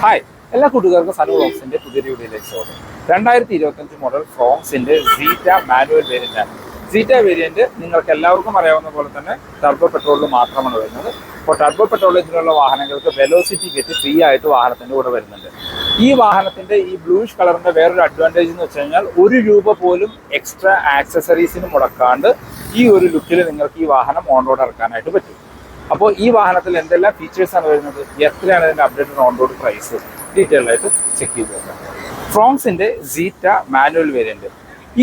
Hi എല്ലാ കൂട്ടുകാർക്കും സനു വ്ലോഗ്സിന്റെ പുതിയൊരു വീഡിയോയിലേക്ക് സ്വാഗതം. 2025 മോഡൽ ഫ്രോങ്സിന്റെ സീറ്റ മാനുവൽ വേരിയന്റ് ആണ്. സീറ്റ വേരിയന്റ് നിങ്ങൾക്ക് എല്ലാവർക്കും അറിയാവുന്ന പോലെ തന്നെ ടർബോ പെട്രോളിൽ മാത്രമാണ് വരുന്നത്. അപ്പോൾ ടർബോ പെട്രോൾ എഞ്ചിനുള്ള വാഹനങ്ങൾക്ക് വെലോസിറ്റി കിറ്റ് ഫ്രീ ആയിട്ട് വാഹനത്തിന്റെ കൂടെ വരുന്നുണ്ട്. ഈ വാഹനത്തിന്റെ ഈ ബ്ലൂയിഷ് കളറിന്റെ വേറൊരു അഡ്വാൻറ്റേജ് എന്ന് വെച്ച് കഴിഞ്ഞാൽ ₹1 പോലും എക്സ്ട്രാ ആക്സസറീസിന് മുടക്കാണ്ട് ഈ ഒരു ലുക്കിൽ നിങ്ങൾക്ക് ഈ വാഹനം ഓൺ റോഡ് ഇറക്കാനായിട്ട് പറ്റും. അപ്പോൾ ഈ വാഹനത്തിൽ എന്തെല്ലാം ഫീച്ചേഴ്സാണ് വരുന്നത്, എത്രയാണ് ഇതിൻ്റെ updated on road price, detail ആയിട്ട് ചെക്ക് ചെയ്ത് നോക്കാം. ഫ്രോങ്സിൻ്റെ സീറ്റ മാനുവൽ വേരിയൻറ്റ്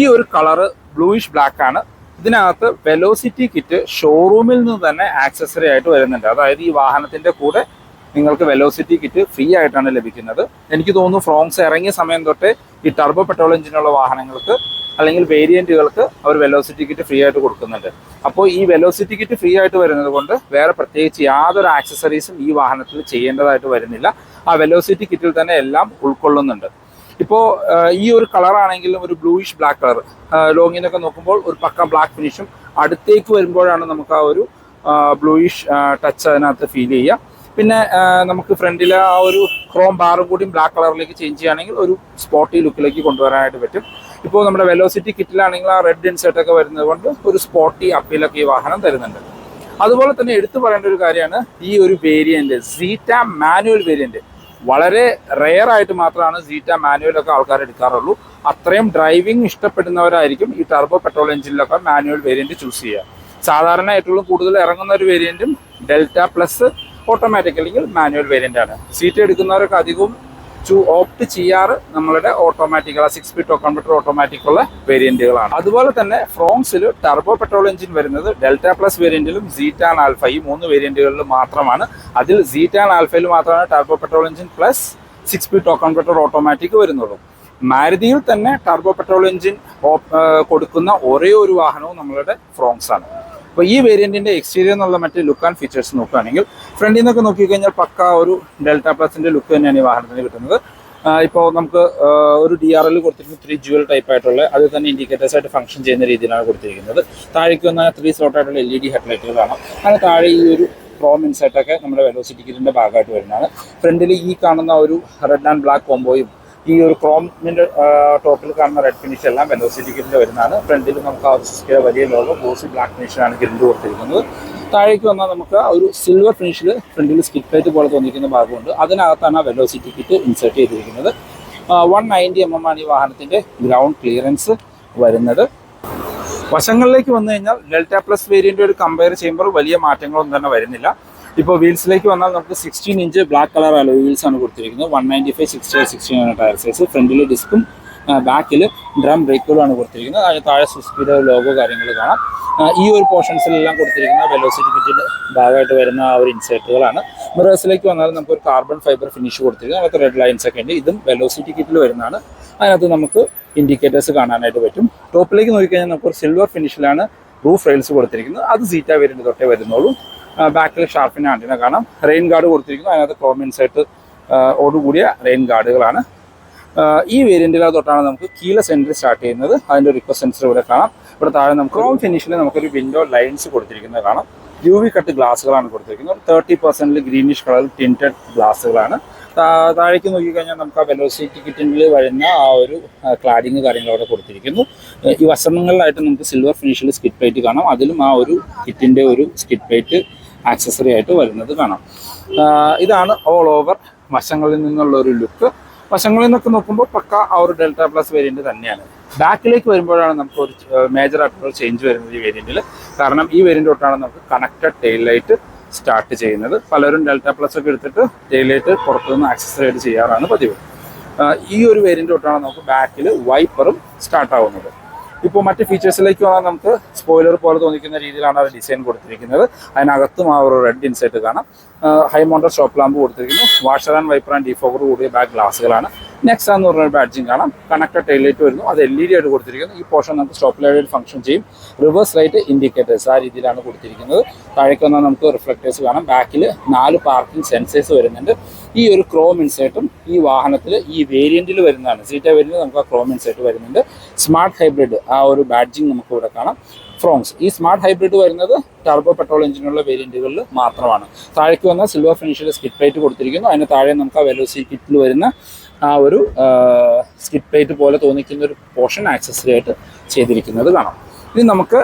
ഈ ഒരു കളറ് ബ്ലൂയിഷ് ബ്ലാക്ക് ആണ്. ഇതിനകത്ത് വെലോസിറ്റി കിറ്റ് ഷോറൂമിൽ നിന്ന് തന്നെ ആക്സസറി ആയിട്ട് വരുന്നുണ്ട്. അതായത് ഈ വാഹനത്തിൻ്റെ കൂടെ നിങ്ങൾക്ക് വെലോസിറ്റി കിറ്റ് ഫ്രീ ആയിട്ടാണ് ലഭിക്കുന്നത്. എനിക്ക് തോന്നുന്നു ഫ്രോങ്സ് ഇറങ്ങിയ സമയം തൊട്ടേ ഈ ടർബോ പെട്രോൾ എഞ്ചിനുള്ള വാഹനങ്ങൾക്ക് അല്ലെങ്കിൽ വേരിയൻറ്റുകൾക്ക് അവർ വെലോസിറ്റി കിറ്റ് ഫ്രീ ആയിട്ട് കൊടുക്കുന്നുണ്ട്. അപ്പോൾ ഈ വെലോസിറ്റി കിറ്റ് ഫ്രീ ആയിട്ട് വരുന്നത് കൊണ്ട് വേറെ പ്രത്യേകിച്ച് യാതൊരു ആക്സസറീസും ഈ വാഹനത്തിൽ ചെയ്യേണ്ടതായിട്ട് വരുന്നില്ല. ആ വെലോസിറ്റി കിറ്റിൽ തന്നെ എല്ലാം ഉൾക്കൊള്ളുന്നുണ്ട്. ഇപ്പോൾ ഈ ഒരു കളറാണെങ്കിലും ഒരു ബ്ലൂയിഷ് ബ്ലാക്ക് കളർ, ലോങ്ങിനൊക്കെ നോക്കുമ്പോൾ ഒരു പക്ക ബ്ലാക്ക് ഫിനിഷും, അടുത്തേക്ക് വരുമ്പോഴാണ് നമുക്ക് ആ ഒരു ബ്ലൂയിഷ് ടച്ച് അതിനകത്ത് ഫീൽ ചെയ്യുക. പിന്നെ നമുക്ക് ഫ്രണ്ടിലെ ആ ഒരു ക്രോം ബാറും കൂടി ബ്ലാക്ക് കളറിലേക്ക് ചേഞ്ച് ചെയ്യുകയാണെങ്കിൽ ഒരു സ്പോട്ടി ലുക്കിലേക്ക് കൊണ്ടുവരാനായിട്ട് പറ്റും. ഇപ്പോൾ നമ്മുടെ വെലോസിറ്റി കിറ്റിലാണെങ്കിൽ ആ റെഡ് ഇൻസെർട്ടൊക്കെ വരുന്നത് കൊണ്ട് ഒരു സ്പോട്ടി അപ്പീലൊക്കെ ഈ വാഹനം തരുന്നുണ്ട്. അതുപോലെ തന്നെ എടുത്തു പറയേണ്ട ഒരു കാര്യമാണ് ഈ ഒരു വേരിയൻറ്റ് സീറ്റ മാനുവൽ വേരിയൻറ്റ്. വളരെ റെയർ ആയിട്ട് മാത്രമാണ് സീറ്റ മാനുവലൊക്കെ ആൾക്കാർ എടുക്കാറുള്ളൂ. അത്രയും ഡ്രൈവിംഗ് ഇഷ്ടപ്പെടുന്നവരായിരിക്കും ഈ ടർബോ പെട്രോൾ എഞ്ചിനിലൊക്കെ മാനുവൽ വേരിയൻറ്റ് ചൂസ് ചെയ്യുക. സാധാരണ ഏറ്റവും കൂടുതൽ ഇറങ്ങുന്ന ഒരു വേരിയൻറ്റും ഡെൽറ്റ പ്ലസ് ഓട്ടോമാറ്റിക് അല്ലെങ്കിൽ മാനുവൽ വേരിയൻ്റ് ആണ്. സീറ്റ് എടുക്കുന്നവരൊക്കെ അധികവും ഓപ്റ്റ് ചെയ്യാറ് നമ്മളുടെ ഓട്ടോമാറ്റിക് 6 സ്പീഡ് കൺവെർട്ടർ ഓട്ടോമാറ്റിക് ഉള്ള വേരിയന്റുകളാണ്. അതുപോലെ തന്നെ ഫ്രോങ്സിൽ ടർബോ പെട്രോൾ എഞ്ചിൻ വരുന്നത് ഡെൽറ്റ പ്ലസ് വേരിയന്റിലും സീറ്റ ആൻഡ് ആൽഫ ഈ 3 വേരിയന്റുകളിലും മാത്രമാണ്. അതിൽ സീറ്റ ആൻഡ് ആൽഫയിൽ മാത്രമാണ് turbo petrol engine plus 6 speed converter automatic വരുന്നുള്ളൂ. മാരുതിയിൽ തന്നെ ടർബോ പെട്രോൾ എഞ്ചിൻ കൊടുക്കുന്ന ഒരേ ഒരു വാഹനവും നമ്മളുടെ ഫ്രോങ്സ് ആണ്. അപ്പോൾ ഈ വേരിയന്റിന്റെ എക്സ്റ്റീരിയർ എന്നുള്ള മറ്റ് ലുക്ക് ആൻഡ് ഫീച്ചേഴ്സ് നോക്കുകയാണെങ്കിൽ ഫ്രണ്ടിൽ നിന്നൊക്കെ നോക്കിക്കഴിഞ്ഞാൽ പക്ക ഒരു ഡെൽറ്റ പ്ലസിന്റെ ലുക്ക് തന്നെയാണ് ഈ വാഹനത്തിന് കിട്ടുന്നത്. ഇപ്പോൾ നമുക്ക് ഒരു DRL കൊടുത്തിരിക്കുന്നത് 3 ജുവൽ ടൈപ്പ് ആയിട്ടുള്ള, അത് തന്നെ ഇൻഡിക്കേറ്റേഴ്സ് ആയിട്ട് ഫംഗ്ഷൻ ചെയ്യുന്ന രീതിയിലാണ് കൊടുത്തിരിക്കുന്നത്. താഴേക്ക് വന്ന 3 സ്ലോട്ട് ആയിട്ടുള്ള LED ഹെഡ്ലൈറ്റുകൾ കാണാം. അങ്ങനെ താഴെ ഈ ഒരു ക്രോം ഇൻസൈറ്റൊക്കെ നമ്മുടെ വെലോസിറ്റി കിറ്റിന്റെ ഭാഗമായിട്ട് വരുന്നതാണ്. ഫ്രണ്ടിൽ ഈ കാണുന്ന ഒരു റെഡ് ആൻഡ് ബ്ലാക്ക് കോംബോയും ഈ ഒരു ക്രോമിന്റെ ടോപ്പിൽ കാണുന്ന റെഡ് ഫിനിഷ് എല്ലാം വെലോസിറ്റി കിറ്റിന്റെ വരുന്നതാണ്. ഫ്രണ്ടിൽ നമുക്ക് ആ സുസുക്കിയുടെ വലിയ ലോഗോ ബോസി ബ്ലാക്ക് ഫിനിഷിലാണ് ഗ്രില്ല് കൊടുത്തിരിക്കുന്നത്. താഴേക്ക് വന്നാൽ നമുക്ക് ആ ഒരു സിൽവർ ഫിനിഷിൽ ഫ്രണ്ടിൽ സ്കിറ്റ് പ്ലേറ്റ് പോലെ തോന്നിക്കുന്ന ഭാഗമുണ്ട്. അതിനകത്താണ് ആ വെലോസിറ്റി കിറ്റ് ഇൻസേർട്ട് ചെയ്തിരിക്കുന്നത്. 190 mm ആണ് ഈ വാഹനത്തിന്റെ ഗ്രൗണ്ട് ക്ലിയറൻസ് വരുന്നത്. വശങ്ങളിലേക്ക് വന്നു കഴിഞ്ഞാൽ ഡെൽറ്റ പ്ലസ് വേരിയന്റ് ഒരു കമ്പയർ ചെയ്യുമ്പോൾ വലിയ മാറ്റങ്ങളൊന്നും തന്നെ വരുന്നില്ല. ഇപ്പോൾ വീൽസിലേക്ക് വന്നാൽ നമുക്ക് 16 inch black colour alloy wheels ആണ് കൊടുത്തിരിക്കുന്നത്. 195 60/16 ടയർ സൈസ്. ഫ്രണ്ടിൽ ഡിസ്കും ബാക്കിൽ ഡ്രം ബ്രേക്കുകളാണ് കൊടുത്തിരിക്കുന്നത്. അതിന് താഴെ സുസുക്കിയുടെ ലോഗോ കാര്യങ്ങൾ കാണാം. ഈ ഒരു പോർഷൻസിലെല്ലാം കൊടുത്തിരിക്കുന്ന വെലോസിറ്റി കിറ്റിൻ്റെ ഭാഗമായിട്ട് വരുന്ന ആ ഒരു ഇൻസേർട്ടുകളാണ്. മിറേഴ്സിലേക്ക് വന്നാൽ നമുക്കൊരു കാർബൺ ഫൈബർ ഫിനിഷ് കൊടുത്തിരിക്കുന്നത്. അതിനകത്ത് റെഡ് ലൈൻസ് ഒക്കെ ഉണ്ട്. ഇതും വെലോസിറ്റി കിറ്റിൽ വരുന്നതാണ്. അതിനകത്ത് നമുക്ക് ഇൻഡിക്കേറ്റേഴ്സ് കാണാനായിട്ട് പറ്റും. ടോപ്പിലേക്ക് നോക്കിക്കഴിഞ്ഞാൽ നമുക്കൊരു സിൽവർ ഫിനിഷിലാണ് റൂഫ് റെയിൽസ് കൊടുത്തിരിക്കുന്നത്. അത് സീറ്റ വേരിയന്റ് തൊട്ടേ വരുന്നുള്ളൂ. ബാക്കിൽ ഷാർപ്പിൻ്റെ ആൻറ്റിന കാണാം. റെയിൻ ഗാർഡ് കൊടുത്തിരിക്കുന്നു. അതിനകത്ത് ക്രോം ഇൻസൈറ്റ് ഓടുകൂടിയ റെയിൻ ഗാർഡുകളാണ്. ഈ വേരിയൻറ്റിൽ തൊട്ടാണ് നമുക്ക് കീലെസ് എൻട്രി സ്റ്റാർട്ട് ചെയ്യുന്നത്. അതിൻ്റെ റിക്വസ്റ്റ് സെൻസർ ഇവിടെ കാണാം. ഇവിടെ താഴെ നമുക്ക് ക്രോം ഫിനിഷിൽ നമുക്കൊരു വിൻഡോ ലൈൻസ് കൊടുത്തിരിക്കുന്നത് കാണാം. UV കട്ട് ഗ്ലാസ്സുകളാണ് കൊടുത്തിരിക്കുന്നത്. 30% ഗ്രീനിഷ് കളറിൽ ടിൻറ്റഡ് ഗ്ലാസ്സുകളാണ്. താഴേക്ക് നോക്കിക്കഴിഞ്ഞാൽ നമുക്ക് ആ വെലോസിറ്റി കിറ്റിൽ വരുന്ന ആ ഒരു ക്ലാഡിങ് കാര്യങ്ങളവിടെ കൊടുത്തിരിക്കുന്നു. ഈ വശങ്ങളിലായിട്ട് നമുക്ക് സിൽവർ ഫിനിഷിൽ സ്കിറ്റ് പ്ലേറ്റ് കാണാം. അതിലും ആ ഒരു കിറ്റിൻ്റെ ഒരു സ്കിറ്റ് പ്ലേറ്റ് ആക്സസറി ആയിട്ട് വരുന്നത് കാണാം. ഇതാണ് ഓൾ ഓവർ വശങ്ങളിൽ നിന്നുള്ള ഒരു ലുക്ക്. വശങ്ങളിൽ നിന്നൊക്കെ നോക്കുമ്പോൾ പക്ക ആ ഒരു ഡെൽറ്റ പ്ലസ് വേരിയന്റ് തന്നെയാണ്. ബാക്കിലേക്ക് വരുമ്പോഴാണ് നമുക്ക് ഒരു മേജർ ആയിട്ടുള്ള ചേഞ്ച് വരുന്നത് ഈ വേരിയന്റിൽ. കാരണം ഈ വേരിയന്റ് തൊട്ടാണ് നമുക്ക് കണക്റ്റഡ് ടെയിൽ ലൈറ്റ് സ്റ്റാർട്ട് ചെയ്യുന്നത്. പലരും ഡെൽറ്റ പ്ലസ് ഒക്കെ എടുത്തിട്ട് ടെയിൽ ലൈറ്റ് പുറത്തുനിന്ന് ആക്സസറി ആയിട്ട് ചെയ്യാറാണ് പതിവ്. ഈ ഒരു വേരിയന്റ് തൊട്ടാണ് നമുക്ക് ബാക്കിൽ വൈപ്പറും സ്റ്റാർട്ട് ആവുന്നത്. ഇപ്പോൾ മറ്റ് ഫീച്ചേഴ്സിലേക്ക് വന്നാൽ നമുക്ക് സ്പോയിലർ പോലെ തോന്നിക്കുന്ന രീതിയിലാണ് അത് ഡിസൈൻ കൊടുത്തിരിക്കുന്നത്. അതിനകത്തും ആ ഒരു റെഡ് ഇൻസൈറ്റ് കാണാം. ഹൈ മൗണ്ടഡ് സ്റ്റോപ്പ് ലാമ്പ് കൊടുത്തിരിക്കുന്നു. Washer and wiper and defogger കൂടിയ ബാക്ക് ഗ്ലാസ്സുകളാണ്. നെക്സ്റ്റ് എന്ന് പറഞ്ഞ ബാഡ്ജിങ് കാണാം. കണക്റ്റഡ് ടെയിൽ ലൈറ്റ് വരുന്നു. അത് LED ആയിട്ട് കൊടുത്തിരിക്കുന്നു. ഈ പോർഷൻ നമുക്ക് സ്റ്റോപ്പ് ലൈറ്റ് ഫംഗ്ഷൻ ചെയ്യും. റിവേഴ്സ് ലൈറ്റ് ഇൻഡിക്കേറ്റേഴ്സ് ആ രീതിയിലാണ് കൊടുത്തിരിക്കുന്നത്. താഴേക്ക് വന്നാൽ നമുക്ക് റിഫ്ലക്റ്റേഴ്സ് കാണാം. ബാക്കിൽ 4 പാർക്കിംഗ് സെൻസേഴ്സ് വരുന്നുണ്ട്. ഈ ഒരു ക്രോം ഇൻസൈറ്റും ഈ വാഹനത്തിൽ ഈ വേരിയന്റിൽ വരുന്നതാണ്. സീറ്റ വേരിയന്റിൽ നമുക്ക് ആ ക്രോം ഇൻസൈറ്റ് വരുന്നുണ്ട്. സ്മാർട്ട് ഹൈബ്രിഡ് ആ ഒരു ബാഡ്ജിങ് നമുക്ക് ഇവിടെ കാണാം. ഫ്രോങ്സ്. ഈ സ്മാർട്ട് ഹൈബ്രിഡ് വരുന്നത് ടർബോ പെട്രോൾ എഞ്ചിനുള്ള വേരിയന്റുകളിൽ മാത്രമാണ്. താഴേക്ക് വന്ന സിൽവർ ഫിനിഷിൽ സ്കിഡ് പ്ലേറ്റ് കൊടുത്തിരിക്കുന്നു. അതിന് താഴെ നമുക്ക് ആ വെലോസിറ്റി കിറ്റിൽ വരുന്ന ആ ഒരു സ്കിഡ് പ്ലേറ്റ് പോലെ തോന്നിക്കുന്ന ഒരു പോർഷൻ ആക്സസറി ആയിട്ട് ചെയ്തിരിക്കുന്നത് കാണാം. ഇനി നമുക്ക്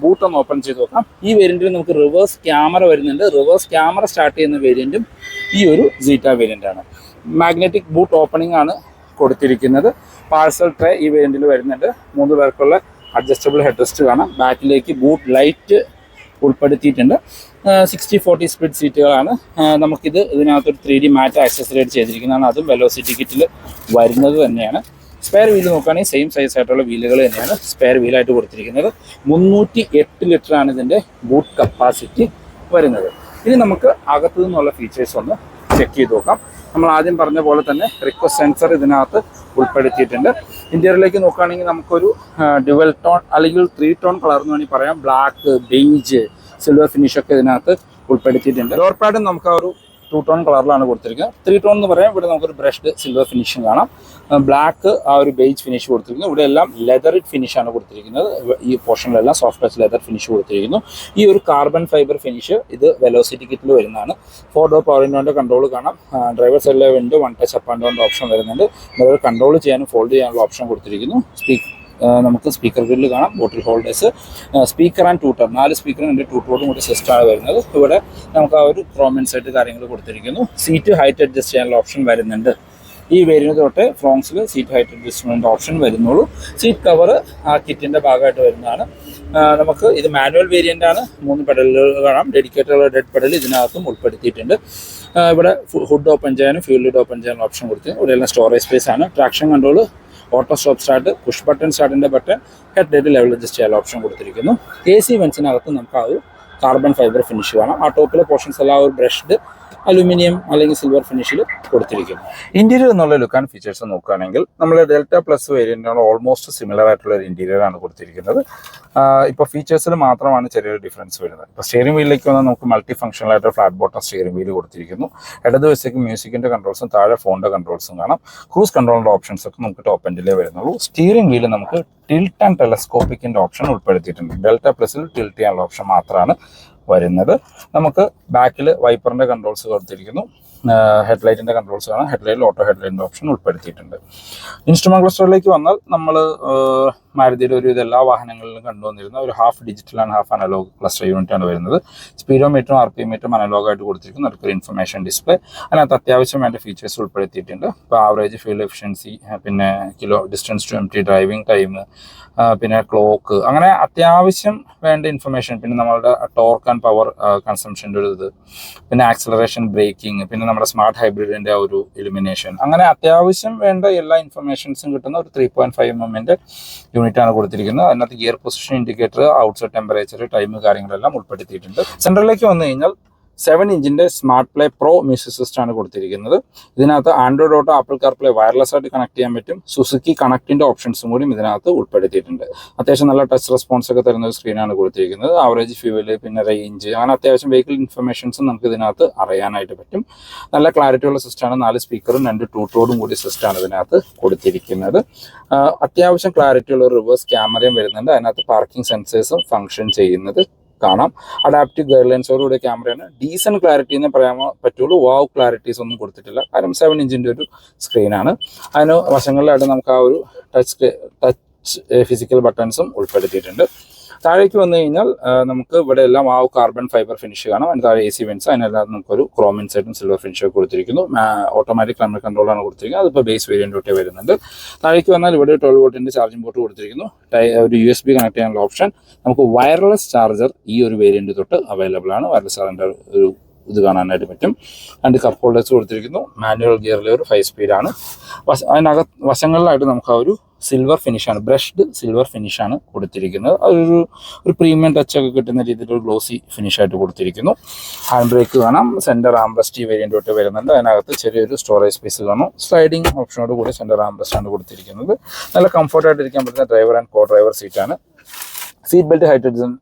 ബൂട്ട് ഒന്ന് ഓപ്പൺ ചെയ്ത് നോക്കാം. ഈ വേരിയന്റിൽ നമുക്ക് റിവേഴ്സ് ക്യാമറ വരുന്നുണ്ട്. റിവേഴ്സ് ക്യാമറ സ്റ്റാർട്ട് ചെയ്യുന്ന വേരിയന്റും ഈ ഒരു സീറ്റ വേരിയന്റ് ആണ്. മാഗ്നറ്റിക് ബൂട്ട് ഓപ്പണിംഗ് ആണ് കൊടുത്തിരിക്കുന്നത്. പാഴ്സൽ ട്രേ ഈ വേരിയന്റിൽ വരുന്നുണ്ട്. 3 പേർക്കുള്ള അഡ്ജസ്റ്റബിൾ ഹെഡ് റെസ്റ്റ് കാണാം. ബാക്കിലേക്ക് ബൂട്ട് ലൈറ്റ് ഉൾപ്പെടുത്തിയിട്ടുണ്ട്. 60-40 സ്പ്ലിറ്റ് സീറ്റുകളാണ്. നമുക്കിത് ഇതിനകത്തൊരു 3D മാറ്റ് ആക്സസറി ആയിട്ട് ചെയ്തിരിക്കുന്നതാണ്. അതും വെലോസിറ്റി കിറ്റിൽ വരുന്നത് തന്നെയാണ്. സ്പെയർ വീല് നോക്കുകയാണെങ്കിൽ സെയിം സൈസ് ആയിട്ടുള്ള വീലുകൾ തന്നെയാണ് സ്പെയർ വീലായിട്ട് കൊടുത്തിരിക്കുന്നത്. 308 ലിറ്ററാണ് ഇതിൻ്റെ ബൂട്ട് കപ്പാസിറ്റി വരുന്നത്. ഇനി നമുക്ക് അകത്തു നിന്നുള്ള ഫീച്ചേഴ്സ് ഒന്ന് ചെക്ക് ചെയ്ത് നോക്കാം. നമ്മൾ ആദ്യം പറഞ്ഞ പോലെ തന്നെ റിക്വസ്റ്റ് സെൻസർ ഇതിനകത്ത് ഉൾപ്പെടുത്തിയിട്ടുണ്ട്. ഇന്റീരിയറിലേക്ക് നോക്കുകയാണെങ്കിൽ നമുക്കൊരു ഡ്യുവൽ ടോൺ അല്ലെങ്കിൽ 3 ടോൺ കളർ എന്ന് വേണമെങ്കിൽ പറയാം. ബ്ലാക്ക്, ബെയ്ജ്, സിൽവർ ഫിനിഷൊക്കെ ഇതിനകത്ത് ഉൾപ്പെടുത്തിയിട്ടുണ്ട്. ഡോർ പാഡും നമുക്ക് ആ ഒരു 2 ടോൺ കളറിലാണ് കൊടുത്തിരിക്കുന്നത്. 3 ടോൺ എന്ന് പറയാം. ഇവിടെ നമുക്കൊരു ബ്രഷ്ഡ് സിൽവർ ഫിനിഷും കാണാം. ബ്ലാക്ക് ആ ഒരു ബേജ് ഫിനിഷ് കൊടുത്തിരിക്കുന്നു. ഇവിടെ എല്ലാം ലെതർ ഫിനിഷാണ് കൊടുത്തിരിക്കുന്നത്. ഈ പോർഷനിലെല്ലാം സോഫ്റ്റ് ടച്ച് ലെതർ ഫിനിഷ് കൊടുത്തിരിക്കുന്നു. ഈ ഒരു കാർബൺ ഫൈബർ ഫിനിഷ് ഇത് വെലോസിറ്റി കിറ്റിൽ വരുന്നതാണ്. 4 ഡോർ പവർ വിൻഡോന്റെ കൺട്രോൾ കാണാം. ഡ്രൈവർ സൈഡിലെ window 1 touch up and down option വരുന്നുണ്ട്. അതുപോലെ കൺട്രോൾ ചെയ്യാനും ഫോൾഡ് ചെയ്യാനുള്ള ഓപ്ഷൻ കൊടുത്തിരിക്കുന്നു. നമുക്ക് സ്പീക്കർ ഗ്രില്ല് കാണാം. ബോട്ടിൽ ഹോൾഡേഴ്സ്, സ്പീക്കർ ആൻഡ് ട്യൂട്ടർ, 4 സ്പീക്കറും 2 ട്യൂട്ടറോടും കൂടി സിസ്റ്റമാണ് വരുന്നത്. ഇവിടെ നമുക്ക് ആ ഒരു ക്രോമിൻ സെറ്റ് കാര്യങ്ങൾ കൊടുത്തിരിക്കുന്നു. സീറ്റ് ഹൈറ്റ് അഡ്ജസ്റ്റ് ചെയ്യാനുള്ള ഓപ്ഷൻ വരുന്നുണ്ട്. ഈ വേരിയന്റ് തൊട്ട് ഫ്രോങ്സിൽ സീറ്റ് ഹൈറ്റ് അഡ്ജസ്റ്റ്മെന്റ് ഓപ്ഷൻ വരുന്നുള്ളൂ. സീറ്റ് കവർ ആ കിറ്റിന്റെ ഭാഗമായിട്ട് വരുന്നതാണ്. നമുക്ക് ഇത് മാനുവൽ വേരിയന്റ് ആണ്. 3 പെഡലുകൾ കാണാം. ഡെഡിക്കേറ്റഡ് ഡെഡ് പെഡൽ ഇതിനകത്തും ഉൾപ്പെടുത്തിയിട്ടുണ്ട്. ഇവിടെ ഹുഡ് ഓപ്പൺ ചെയ്യാനും ഫ്യൂൽ ലിഡ് ഓപ്പൺ ചെയ്യാനുള്ള ഓപ്ഷൻ കൊടുത്തു. ഇവിടെയെല്ലാം സ്റ്റോറേജ് സ്പേസ് ആണ്. Traction control, auto stop start, push button സ്റ്റാർട്ടിൻ്റെ button, head light level adjust ചെയ്യാനുള്ള ഓപ്ഷൻ കൊടുത്തിരിക്കുന്നു. AC വെൻസിനകത്ത് നമുക്ക് ആ ഒരു കാർബൺ ഫൈബർ ഫിനിഷ് കാണാം. ആ ടോപ്പിലെ പോർഷൻസ് എല്ലാം ഒരു ബ്രഷ്ഡ് അലുമിനിയം അല്ലെങ്കിൽ സിൽവർ ഫിനിഷിൽ കൊടുത്തിരിക്കുന്നു. ഇന്റീരിയർ എന്നുള്ള ലുക്ക് ആൻഡ് ഫീച്ചേഴ്സ് നോക്കുകയാണെങ്കിൽ നമ്മൾ ഡെൽറ്റ പ്ലസ് വേരിയന്റിനോട് ഓൾമോസ്റ്റ് സിമിലർ ആയിട്ടുള്ള ഒരു ഇന്റീരിയർ ആണ് കൊടുത്തിരിക്കുന്നത്. ഇപ്പോൾ ഫീച്ചേഴ്സിൽ മാത്രമാണ് ചെറിയൊരു ഡിഫറൻസ് വരുന്നത്. ഇപ്പോൾ സ്റ്റിയറിംഗ് വീലിലേക്ക് വന്നാൽ നമുക്ക് മൾട്ടി ഫംഗ്ഷണൽ ആയിട്ട് ഫ്ലാറ്റ് ബോട്ടം സ്റ്റിയറിംഗ് വീല് കൊടുത്തിരിക്കുന്നു. ഇടതുവശത്തേക്ക് മ്യൂസിക്കിന്റെ കൺട്രോൾസും താഴെ ഫോണിന്റെ കൺട്രോൾസും കാണാം. ക്രൂസ് കൺട്രോളിന്റെ ഓപ്ഷൻസ് ഒക്കെ നമുക്ക് ടോപ്പ് എൻഡിലേ വരുന്നുള്ളൂ. സ്റ്റിയറിംഗ് വീല് നമുക്ക് ടിൽറ്റ് ആൻഡ് ടെലസ്കോപ്പിക്കിന്റെ ഓപ്ഷൻ ഉൾപ്പെടുത്തിയിട്ടുണ്ട്. ഡെൽറ്റ പ്ലസിൽ ടിൽറ്റ് ചെയ്യാനുള്ള ഓപ്ഷൻ മാത്രമാണ് വരുന്നത്. നമുക്ക് ബാക്കിൽ വൈപ്പറിന്റെ കൺട്രോൾസ് കൊടുത്തിരിക്കുന്നു. ഹെഡ്ലൈറ്റിന്റെ കൺട്രോൾസ് കാണാം. ഹെഡ്ലൈറ്റിൽ ഓട്ടോ ഹെഡ്ലൈറ്റിന്റെ ഓപ്ഷൻ ഉൾപ്പെടുത്തിയിട്ടുണ്ട്. ഇൻസ്ട്രുമെന്റ് ക്ലസ്റ്ററിലേക്ക് വന്നാൽ നമ്മൾ മാരുതിയുടെ ഒരു എല്ലാ വാഹനങ്ങളിലും കണ്ടുവന്നിരുന്ന ഒരു half digital and half analog cluster unit ആണ് വരുന്നത്. സ്പീഡോമീറ്ററും RPM മീറ്ററും അനലോഗായിട്ട് കൊടുത്തിരിക്കുന്നു. അടുത്തൊരു ഇൻഫർമേഷൻ ഡിസ്പ്ലേ. അതിനകത്ത് അത്യാവശ്യം വേണ്ട ഫീച്ചേഴ്സ് ഉൾപ്പെടുത്തിയിട്ടുണ്ട്. ഇപ്പോൾ ആവറേജ് ഫ്യൂൽ എഫിഷ്യൻസി, പിന്നെ distance to empty, driving time, പിന്നെ ക്ലോക്ക്, അങ്ങനെ അത്യാവശ്യം വേണ്ട ഇൻഫർമേഷൻ. പിന്നെ നമ്മളുടെ ടോർക്ക് ആൻഡ് പവർ കൺസംഷൻ്റെ ഒരു ഇത്, പിന്നെ ആക്സലറേഷൻ, ബ്രേക്കിംഗ്, പിന്നെ നമ്മുടെ സ്മാർട്ട് ഹൈബ്രിഡിൻ്റെ ഒരു ഇലുമിനേഷൻ, അങ്ങനെ അത്യാവശ്യം വേണ്ട എല്ലാ ഇൻഫർമേഷൻസും കിട്ടുന്ന ഒരു 3.5 mm യൂണിറ്റ് ആണ് കൊടുത്തിരിക്കുന്നത്. അതിനകത്ത് gear position indicator, outside temperature, time കാര്യങ്ങളെല്ലാം ഉൾപ്പെടുത്തിയിട്ടുണ്ട്. സെൻട്രലിലേക്ക് വന്നു കഴിഞ്ഞാൽ 7 ഇഞ്ചിന്റെ smart play pro music system ആണ് കൊടുത്തിരിക്കുന്നത്. ഇതിനകത്ത് Android auto, Apple CarPlay wireless ആയിട്ട് കണക്ട് ചെയ്യാൻ പറ്റും. സുസുക്കി കണക്റ്റിന്റെ ഓപ്ഷൻസും കൂടി ഇതിനകത്ത് ഉൾപ്പെടുത്തിയിട്ടുണ്ട്. അത്യാവശ്യം നല്ല ടച്ച് റെസ്പോൺസ് ഒക്കെ തരുന്ന ഒരു സ്ക്രീനാണ് കൊടുത്തിരിക്കുന്നത്. ആവറേജ് ഫ്യൂവല്, പിന്നെ റേഞ്ച്, അങ്ങനെ അത്യാവശ്യം വെഹിക്കിൾ ഇൻഫർമേഷൻസും നമുക്ക് ഇതിനകത്ത് അറിയാനായിട്ട് പറ്റും. നല്ല ക്ലാരിറ്റി ഉള്ള സിസ്റ്റമാണ്. 4 സ്പീക്കറും 2 ട്യൂട്ടറോടും കൂടി സിസ്റ്റമാണ് ഇതിനകത്ത് കൊടുത്തിരിക്കുന്നത്. അത്യാവശ്യം ക്ലാരിറ്റി ഉള്ള റിവേഴ്സ് ക്യാമറയും വരുന്നുണ്ട്. അതിനകത്ത് പാർക്കിംഗ് സെൻസേഴ്സും ഫംഗ്ഷൻ ചെയ്യുന്നത് കാണാം. അഡാപ്റ്റീവ് ഗൈഡ് ലൈൻസോടുകൂടിയ ക്യാമറയാണ്. ഡീസന്റ് ക്ലാരിറ്റി എന്ന് പറയാൻ പറ്റുള്ളൂ. വാവ് ക്ലാരിറ്റീസ് ഒന്നും കൊടുത്തിട്ടില്ല. കാരണം 7 ഇഞ്ചിന്റെ ഒരു സ്ക്രീനാണ്. അതിന് വശങ്ങളിലായിട്ട് നമുക്ക് ആ ഒരു ടച്ച് ഫിസിക്കൽ ബട്ടൺസും ഉൾപ്പെടുത്തിയിട്ടുണ്ട്. താഴേക്ക് വന്നു കഴിഞ്ഞാൽ നമുക്ക് ഇവിടെ എല്ലാം ആ കാർബൺ ഫൈബർ ഫിനിഷ് കാണാം. അതിന് താഴെ AC വെൻസ്, അതിനെല്ലാം നമുക്കൊരു ക്രോമിൻ സെറ്റും സിൽവർ ഫിനിഷ് കൊടുത്തിരിക്കുന്നു. ഓട്ടോമാറ്റിക് ക്ലൈമറ്റ് കൺട്രോളാണ് കൊടുത്തിരിക്കുന്നത്. അതിപ്പോൾ ബേസ് വേരിയന്റ് തൊട്ടേ വരുന്നുണ്ട്. താഴേക്ക് വന്നാൽ ഇവിടെ 12 വോൾട്ടിന്റെ ചാർജിംഗ് പോർട്ട് കൊടുത്തിരിക്കുന്നു. ഒരു USB കണക്ട് ചെയ്യാനുള്ള ഓപ്ഷൻ. നമുക്ക് വയർലെസ് ചാർജർ ഈ ഒരു വേരിയന്റ് തൊട്ട് അവൈലബിൾ ആണ്. വയർലെസ് ചാർജറിന്റെ ഒരു ഇത് കാണാനായിട്ട് പറ്റും. 2 കപ്പ് ഹോൾഡേഴ്സ് കൊടുത്തിരിക്കുന്നു. മാനുവൽ ഗിയറിലെ ഒരു 5 സ്പീഡാണ്. അതിനകത്ത് വശങ്ങളിലായിട്ട് നമുക്ക് ആ ഒരു സിൽവർ ഫിനിഷാണ്, ബ്രഷ്ഡ് സിൽവർ ഫിനിഷാണ് കൊടുത്തിരിക്കുന്നത്. ഒരു പ്രീമിയം ടച്ച് ഒക്കെ കിട്ടുന്ന രീതിയിൽ ഒരു ഗ്ലോസി ഫിനിഷായിട്ട് കൊടുത്തിരിക്കുന്നു. ഹാൻഡ് ബ്രേക്ക് കാണാം. സെന്റർ ആംബ്രസ്റ്റ് വേരിയന്റ് തൊട്ട് വരുന്നുണ്ട്. അതിനകത്ത് ചെറിയൊരു സ്റ്റോറേജ് സ്പേസ് കാണും. സ്ലൈഡിംഗ് ഓപ്ഷനോട് കൂടി സെന്റർ ആംബ്രസ്റ്റ് ആണ് കൊടുത്തിരിക്കുന്നത്. നല്ല കംഫർട്ടായിട്ട് ഇരിക്കാൻ പറ്റുന്ന ഡ്രൈവർ ആൻഡ് കോ ഡ്രൈവർ സീറ്റാണ്. സീറ്റ് ബെൽറ്റ് ഹൈറ്റ്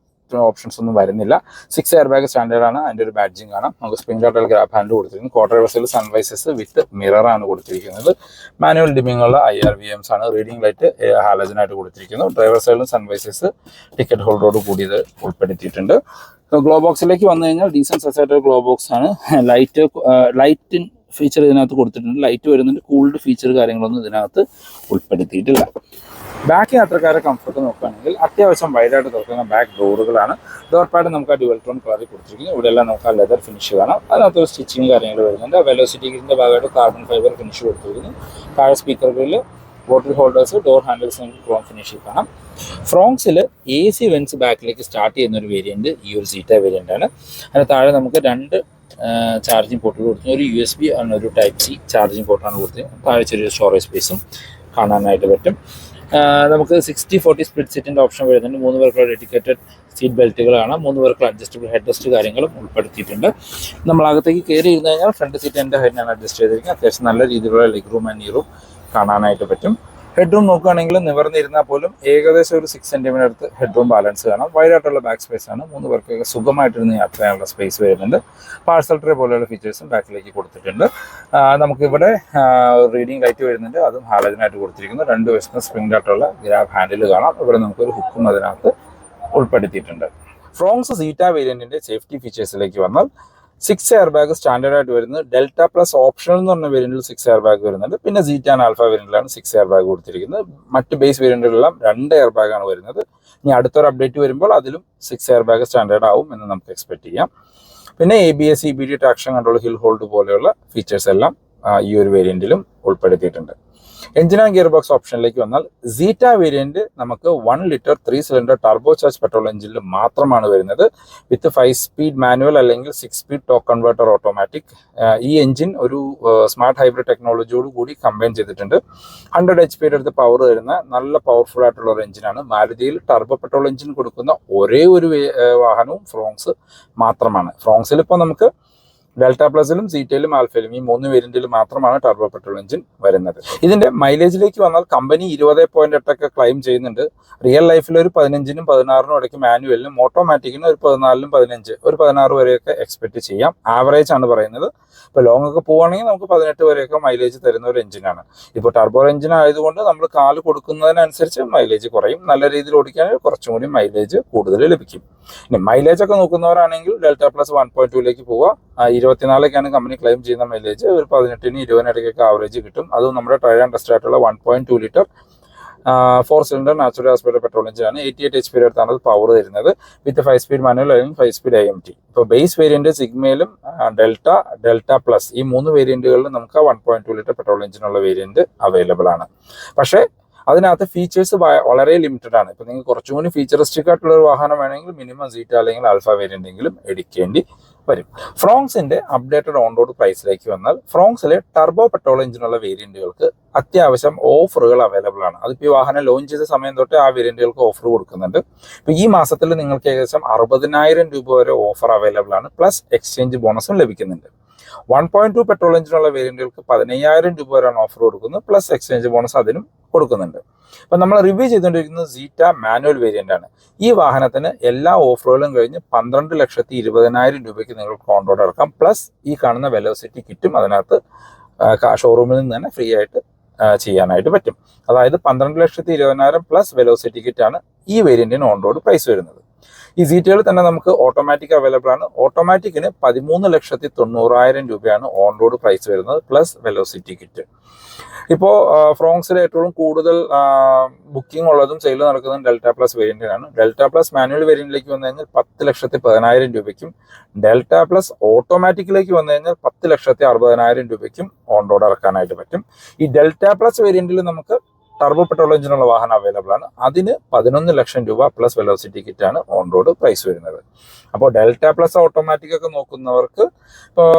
മറ്റു ഓപ്ഷൻസ് ഒന്നും വരുന്നില്ല. 6 എയർ ബാഗ് സ്റ്റാൻഡേർഡ് ആണ്. അതിൻ്റെ ഒരു ബാഡ്ജിങ് കാണാം. നമുക്ക് സ്പ്രിംഗ് ലോഡഡ് ഗ്രാബ് ഹാൻഡിൽ കൊടുത്തിരിക്കുന്നത്. ക്വാർട്ടർ റിവേഴ്സിൽ സൺവൈസസ് വിത്ത് മിററാണ് കൊടുത്തിരിക്കുന്നത്. മാനുവൽ ഡിമ്മിങ്ങുള്ള IRVMs ആണ്. റീഡിംഗ് ലൈറ്റ് ഹാലജനായിട്ട് കൊടുത്തിരിക്കുന്നു. ഡ്രൈവർ സൈഡിലും സൺവൈസസ് ടിക്കറ്റ് ഹോൾഡറോട് കൂടി ഇത് ഉൾപ്പെടുത്തിയിട്ടുണ്ട്. ഗ്ലോ ബോക്സിലേക്ക് വന്നു കഴിഞ്ഞാൽ ഡീസൻറ്റ് സൈസായിട്ട് ഗ്ലോ ബോക്സ് ആണ്. ലൈറ്റ് ഫീച്ചർ ഇതിനകത്ത് കൊടുത്തിട്ടുണ്ട്. ലൈറ്റ് വരുന്നുണ്ട്. കൂൾഡ് ഫീച്ചർ കാര്യങ്ങളൊന്നും ഇതിനകത്ത് ഉൾപ്പെടുത്തിയിട്ടില്ല. ബാക്ക് യാത്രക്കാരെ കംഫർട്ട് നോക്കുകയാണെങ്കിൽ അത്യാവശ്യം വൈഡായിട്ട് തുറക്കുന്ന ബാക്ക് ഡോറുകളാണ്. ഡോർ പാഡ് നമുക്ക് ആ ഡ്യുവൽ ടോൺ കളറിൽ കൊടുത്തിരിക്കുന്നത്. ഇവിടെയെല്ലാം നമുക്ക് ആ ലെതർ ഫിനിഷ് കാണാം. അതിനകത്തൊരു സ്റ്റിച്ചിങ് കാര്യങ്ങൾ വരുന്നുണ്ട്. വെലോസിറ്റിക്കിൻ്റെ ഭാഗമായിട്ട് കാർബൺ ഫൈബർ ഫിനിഷ് കൊടുത്തിരിക്കുന്നു. താഴെ സ്പീക്കറുകളിൽ bottle holders, door handles chrome ഫിനിഷിൽ കാണാം. ഫ്രോങ്സിൽ AC വെൻസ് ബാക്കിലേക്ക് സ്റ്റാർട്ട് ചെയ്യുന്ന ഒരു വേരിയൻറ്റ് ഈ ഒരു സീറ്റ വേരിയൻ്റ് ആണ്. അതിന് താഴെ നമുക്ക് 2 ചാർജിങ് പോർട്ടുകൾ കൊടുത്തു. ഒരു USB ആണ്, ഒരു Type-C ചാർജിങ് പോർട്ടാണ് കൊടുത്തത്. താഴെ ചെറിയൊരു സ്റ്റോറേജ് സ്പേസും കാണാനായിട്ട് പറ്റും. നമുക്ക് 60-40 സ്പ്ലിറ്റ് സീറ്റിൻ്റെ ഓപ്ഷൻ വരുന്നുണ്ട്. 3 പേർക്കുള്ള ഡെഡിക്കേറ്റഡ് സീറ്റ് ബെൽറ്റുകളാണ്. 3 പേർക്കുള്ള അഡ്ജസ്റ്റബിൾ ഹെഡ് റെസ്റ്റ് കാര്യങ്ങളും ഉൾപ്പെടുത്തിയിട്ടുണ്ട്. നമ്മൾ അകത്തേക്ക് കയറി ഇരുന്ന് കഴിഞ്ഞാൽ ഫ്രണ്ട് സീറ്റ് എൻ്റെ ഹെഡിനാണ് അഡ്ജസ്റ്റ് ചെയ്തിരിക്കുന്നത്. അത്യാവശ്യം നല്ല രീതിയിലുള്ള ലെഗ് റൂം ആൻഡ് നീ റൂം കാണാനായിട്ട് പറ്റും. ഹെഡ് റൂം നോക്കുകയാണെങ്കിൽ നിവർന്നിരുന്നാൽ പോലും ഏകദേശം ഒരു 6 സെൻറ്റിമീറ്റർ അടുത്ത് ഹെഡ് റൂം ബാലൻസ് കാണാം. വൈഡായിട്ടുള്ള ബാക്ക് സ്പേസ് ആണ്. 3 പേർക്ക് സുഖമായിട്ടിരുന്ന് യാത്ര ചെയ്യാനുള്ള സ്പേസ് വരുന്നുണ്ട്. പാഴ്സൽ ട്രേ പോലെയുള്ള ഫീച്ചേഴ്സും ബാക്കിലേക്ക് കൊടുത്തിട്ടുണ്ട്. നമുക്കിവിടെ റീഡിംഗ് ലൈറ്റ് വരുന്നുണ്ട്. അതും ഹാലജനായിട്ട് കൊടുത്തിരിക്കുന്നു. 2 വശത്തും സ്പ്രിംഗ് ആയിട്ടുള്ള ഗ്രാബ് ഹാൻഡിൽ കാണാം. ഇവിടെ നമുക്കൊരു ഹുക്കും അതിനകത്ത് ഉൾപ്പെടുത്തിയിട്ടുണ്ട്. ഫ്രോങ്സ് സീറ്റ വേരിയൻറ്റിൻ്റെ സേഫ്റ്റി ഫീച്ചേഴ്സിലേക്ക് വന്നാൽ 6 എയർ ബാഗ് സ്റ്റാൻഡേർഡ് ആയിട്ട് വരുന്നത്. ഡെൽറ്റ പ്ലസ് ഓപ്ഷണൽ എന്ന് പറഞ്ഞ വേരിയന്റിൽ 6 എയർ ബാഗ് വരുന്നുണ്ട്. പിന്നെ സീറ്റ ആൻഡ് ആൽഫ വേരിയന്റിലാണ് 6 എയർ ബാഗ് കൊടുത്തിരിക്കുന്നത്. മറ്റ് ബേസ് വേരിയന്റുകളെല്ലാം 2 എയർ ബാഗാണ് വരുന്നത്. ഇനി അടുത്തൊരു അപ്ഡേറ്റ് വരുമ്പോൾ അതിലും 6 എയർ ബാഗ് സ്റ്റാൻഡേർഡ് ആവും എന്ന് നമുക്ക് എക്സ്പെക്ട് ചെയ്യാം. പിന്നെ ABS, EBD, traction control, hill hold പോലെയുള്ള ഫീച്ചേഴ്സ് എല്ലാം ഈ ഒരു വേരിയന്റിലും ഉൾപ്പെടുത്തിയിട്ടുണ്ട്. എഞ്ചിൻ ആൻഡ് ഗിയർ ബോക്സ് ഓപ്ഷനിലേക്ക് വന്നാൽ സീറ്റ വേരിയന്റ് നമുക്ക് 1 litre 3 cylinder turbo charge petrol എഞ്ചിനിൽ മാത്രമാണ് വരുന്നത്. വിത്ത് 5 സ്പീഡ് മാനുവൽ അല്ലെങ്കിൽ 6 സ്പീഡ് ടോർക്ക് കൺവേർട്ടർ ഓട്ടോമാറ്റിക്. ഈ എഞ്ചിൻ ഒരു സ്മാർട്ട് ഹൈബ്രിഡ് ടെക്നോളജിയോട് കൂടി കമ്പൈൻ ചെയ്തിട്ടുണ്ട്. 100 HP അടുത്ത് പവർ തരുന്ന നല്ല പവർഫുൾ ആയിട്ടുള്ള ഒരു എഞ്ചിനാണ്. മാരുതിയിൽ ടർബോ പെട്രോൾ എഞ്ചിൻ കൊടുക്കുന്ന ഒരേ ഒരു വാഹനവും ഫ്രോങ്സ് മാത്രമാണ്. ഫ്രോങ്സിൽ ഇപ്പോൾ നമുക്ക് ഡെൽറ്റ പ്ലസിലും സീറ്റയിലും ആൽഫയിലും ഈ 3 വേരിയന്റിൽ മാത്രമാണ് ടർബോ പെട്രോൾ എഞ്ചിൻ വരുന്നത്. ഇതിന്റെ മൈലേജിലേക്ക് വന്നാൽ കമ്പനി 20.8 ക്ലെയിം ചെയ്യുന്നുണ്ട്. റിയൽ ലൈഫിൽ ഒരു 15-നും 16-നും ഇടയ്ക്ക് മാനുവലിനും ഓട്ടോമാറ്റിക്കിനും ഒരു 14-നും 15, ഒരു 16 വരെയൊക്കെ എക്സ്പെക്ട് ചെയ്യാം. ആവറേജ് ആണ് പറയുന്നത്. ഇപ്പോൾ ലോങ് ഒക്കെ പോവുകയാണെങ്കിൽ നമുക്ക് 18 വരെയൊക്കെ മൈലേജ് തരുന്ന ഒരു എഞ്ചിനാണ്. ഇപ്പോൾ ടർബോ എഞ്ചിൻ ആയതുകൊണ്ട് നമ്മൾ കാല് കൊടുക്കുന്നതിനനുസരിച്ച് മൈലേജ് കുറയും. നല്ല രീതിയിൽ ഓടിക്കുകയാണെങ്കിൽ കുറച്ചും കൂടി മൈലേജ് കൂടുതൽ ലഭിക്കും. ഇനി മൈലേജ് ഒക്കെ നോക്കുന്നവരാണെങ്കിൽ ഡെൽറ്റ പ്ലസ് 1.2ലേക്ക് പോവുക. 24 കമ്പനി ക്ലെയിം ചെയ്യുന്ന മൈലേജ്. ഒരു 18-നും 20-നും ഇടയ്ക്കൊക്കെ ആവറേജ് കിട്ടും. അതും നമ്മുടെ ട്രയൽ ആൻഡ് ടെസ്റ്റ് ആയിട്ടുള്ള 1.2 litre 4 cylinder natural aspect petrol എഞ്ചിനാണ്. 88 HP അടുത്താണ് അത് പവർ തരുന്നത്. വിത്ത് 5 സ്പീഡ് മാനുവൽ അല്ലെങ്കിൽ 5 സ്പീഡ് IMT. ഇപ്പോൾ ബേസ് വേരിയന്റ് സിഗ്മയിലും ഡെൽറ്റ പ്ലസ് ഈ 3 വേരിയന്റുകളിലും നമുക്ക് 1.2 ലിറ്റർ പെട്രോൾ എഞ്ചിനുള്ള വേരിയന്റ് അവൈലബിൾ ആണ്. പക്ഷേ അതിനകത്ത് ഫീച്ചേഴ്സ് വളരെ ലിമിറ്റഡ് ആണ്. ഇപ്പോൾ നിങ്ങൾക്ക് കുറച്ചും കൂടി ഫീച്ചറിസ്റ്റിക് ആയിട്ടുള്ള ഒരു വാഹനം വേണമെങ്കിൽ മിനിമം സീറ്റ അല്ലെങ്കിൽ ആൽഫ വേരിയന്റെങ്കിലും എടുക്കേണ്ടി വരും. ഫ്രോങ്സിന്റെ അപ്ഡേറ്റഡ് ഓൺ റോഡ് പ്രൈസിലേക്ക് വന്നാൽ ഫ്രോങ്സിലെ ടർബോ പെട്രോൾ എഞ്ചിനുള്ള വേരിയന്റുകൾക്ക് അത്യാവശ്യം ഓഫറുകൾ അവൈലബിൾ ആണ്. അതിപ്പോൾ ഈ വാഹനം ലോഞ്ച് ചെയ്ത സമയം തൊട്ട് ആ വേരിയന്റുകൾക്ക് ഓഫർ കൊടുക്കുന്നുണ്ട്. ഇപ്പോൾ ഈ മാസത്തിൽ നിങ്ങൾക്ക് ഏകദേശം 60,000 രൂപ വരെ ഓഫർ അവൈലബിൾ ആണ്. പ്ലസ് എക്സ്ചേഞ്ച് ബോണസും ലഭിക്കുന്നുണ്ട്. 1.2 പെട്രോൾ എഞ്ചിനുള്ള വേരിയന്റുകൾക്ക് 15,000 രൂപ വരെയാണ് ഓഫർ കൊടുക്കുന്നത്. പ്ലസ് എക്സ്ചേഞ്ച് ബോണസ് അതിനും കൊടുക്കുന്നുണ്ട്. അപ്പം നമ്മൾ റിവ്യൂ ചെയ്തുകൊണ്ടിരിക്കുന്നത് സീറ്റ മാനുവൽ വേരിയന്റ് ആണ്. ഈ വാഹനത്തിന് എല്ലാ ഓഫറുകളും കഴിഞ്ഞ് 12,20,000 രൂപയ്ക്ക് നിങ്ങൾക്ക് ഓൺ റോഡ് ഇറക്കാം. പ്ലസ് ഈ കാണുന്ന വെലോസിറ്റി കിറ്റും അതിനകത്ത് ഷോറൂമിൽ നിന്ന് തന്നെ ഫ്രീ ആയിട്ട് ചെയ്യാനായിട്ട് പറ്റും. അതായത് 12,20,000 പ്ലസ് വെലോസിറ്റി കിറ്റാണ് ഈ വേരിയന്റിന് ഓൺ റോഡ് പ്രൈസ് വരുന്നത്. ഈ സീറ്റുകൾ തന്നെ നമുക്ക് ഓട്ടോമാറ്റിക് അവൈലബിൾ ആണ്. ഓട്ടോമാറ്റിക്കിന് 13,90,000 രൂപയാണ് ഓൺ റോഡ് പ്രൈസ് വരുന്നത്. Plus velocity kit. ഇപ്പോൾ ഫ്രോങ്സിൽ ഏറ്റവും കൂടുതൽ ബുക്കിംഗ് ഉള്ളതും സെയിൽ നടക്കുന്നതും ഡെൽറ്റ പ്ലസ് വേരിയന്റിനാണ്. ഡെൽറ്റ പ്ലസ് മാനുവൽ വേരിയന്റിലേക്ക് വന്നു കഴിഞ്ഞാൽ 10,10,000 രൂപയ്ക്കും ഡെൽറ്റ പ്ലസ് ഓട്ടോമാറ്റിക്കിലേക്ക് വന്നു കഴിഞ്ഞാൽ 10,60,000 രൂപയ്ക്കും ഓൺ റോഡ് ഇറക്കാനായിട്ട് പറ്റും. ഈ ഡെൽറ്റ പ്ലസ് വേരിയന്റിൽ നമുക്ക് ടർബോ പെട്രോൾ എഞ്ചിനുള്ള വാഹനം അവൈലബിൾ ആണ്. അതിന് 11 ലക്ഷം രൂപ പ്ലസ് വെലോസിറ്റി കിറ്റാണ് ഓൺ റോഡ് പ്രൈസ് വരുന്നത്. അപ്പോൾ ഡെൽറ്റ പ്ലസ് ഓട്ടോമാറ്റിക് ഒക്കെ നോക്കുന്നവർക്ക് ഇപ്പോൾ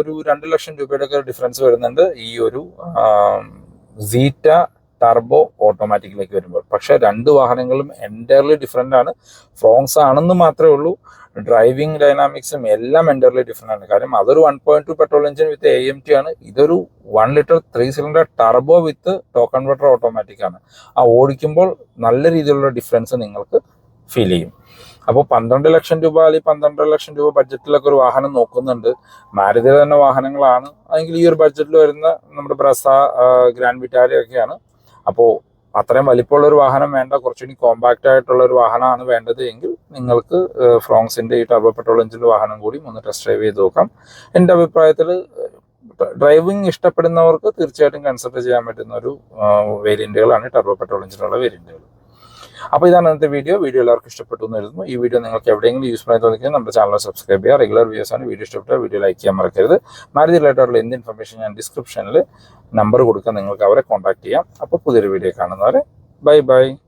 ഒരു 2 ലക്ഷം രൂപയുടെ ഒക്കെ ഡിഫറൻസ് വരുന്നുണ്ട് ഈ ഒരു സീറ്റ ടർബോ ഓട്ടോമാറ്റിക്കിലേക്ക് വരുമ്പോൾ. പക്ഷേ 2 വാഹനങ്ങളും എൻറ്റയർലി ഡിഫറെൻ്റ് ആണ്. ഫ്രോങ്സ് ആണെന്ന് മാത്രമേ ഉള്ളൂ. ഡ്രൈവിംഗ് ഡൈനാമിക്സും എല്ലാം എൻറ്റയർലി ഡിഫറെൻ്റ് ആണ്. കാരണം അതൊരു 1.2 പെട്രോൾ എഞ്ചിൻ വിത്ത് AMT ആണ്. ഇതൊരു 1 ലിറ്റർ 3 സിലിണ്ടർ ടർബോ വിത്ത് ടോർക്ക് കൺവെർട്ടർ ഓട്ടോമാറ്റിക് ആണ്. ആ ഓടിക്കുമ്പോൾ നല്ല രീതിയിലുള്ള ഡിഫറൻസ് നിങ്ങൾക്ക് ഫീൽ ചെയ്യും. അപ്പോൾ 12 ലക്ഷം രൂപ അല്ലെങ്കിൽ 12.5 ലക്ഷം രൂപ ബഡ്ജറ്റിലൊക്കെ ഒരു വാഹനം നോക്കുന്നുണ്ട്. മാരുതിയുടെ തന്നെ വാഹനങ്ങളാണ് അല്ലെങ്കിൽ ഈ ഒരു ബഡ്ജറ്റിൽ വരുന്ന നമ്മുടെ ബ്രസ, ഗ്രാൻഡ് വിറ്റാര ഒക്കെയാണ്. അപ്പോൾ അത്രയും വലിപ്പമുള്ള ഒരു വാഹനം വേണ്ട, കുറച്ചുകൂടി കോമ്പാക്റ്റ് ആയിട്ടുള്ള ഒരു വാഹനമാണ് വേണ്ടത് എങ്കിൽ നിങ്ങൾക്ക് ഫ്രോങ്സിന്റെ ഈ ടർബോ പെട്രോൾ എഞ്ചിൻ വാഹനം കൂടി ഒന്ന് ടെസ്റ്റ് ഡ്രൈവ് ചെയ്ത് നോക്കാം. എൻ്റെ അഭിപ്രായത്തിൽ ഡ്രൈവിംഗ് ഇഷ്ടപ്പെടുന്നവർക്ക് തീർച്ചയായിട്ടും കൺസിഡർ ചെയ്യാൻ പറ്റുന്ന ഒരു വേരിയന്റുകളാണ് ടർബോ പെട്രോൾ എഞ്ചിനുള്ള വേരിയന്റുകൾ. അപ്പോൾ ഇതാണ് ഇന്നത്തെ വീഡിയോ. എല്ലാവർക്കും ഇഷ്ടപ്പെട്ടു എന്ന് കരുതുന്നു. ഈ വീഡിയോ നിങ്ങൾക്ക് എവിടെയെങ്കിലും യൂസ്ഫുൾ ആയി തോന്നിയാൽ നമ്മുടെ ചാനൽ സബ്സ്ക്രൈബ് ചെയ്യുക. റെഗുലർ വീഡിയോസ് ആണ്. വീഡിയോ ഇഷ്ടപ്പെട്ട വീഡിയോ ലൈക്ക് ചെയ്യാൻ മറക്കരുത്. മാരുതി റിലേറ്റഡുള്ള എന്ത് ഇൻഫർമേഷൻ ഞാൻ ഡിസ്ക്രിപ്ഷനിൽ നമ്പർ കൊടുക്കാൻ നിങ്ങൾക്ക് അവരെ കോൺടാക്ട് ചെയ്യാം. അപ്പോൾ പുതിയൊരു വീഡിയോ കാണുന്നവരെ ബൈ ബൈ.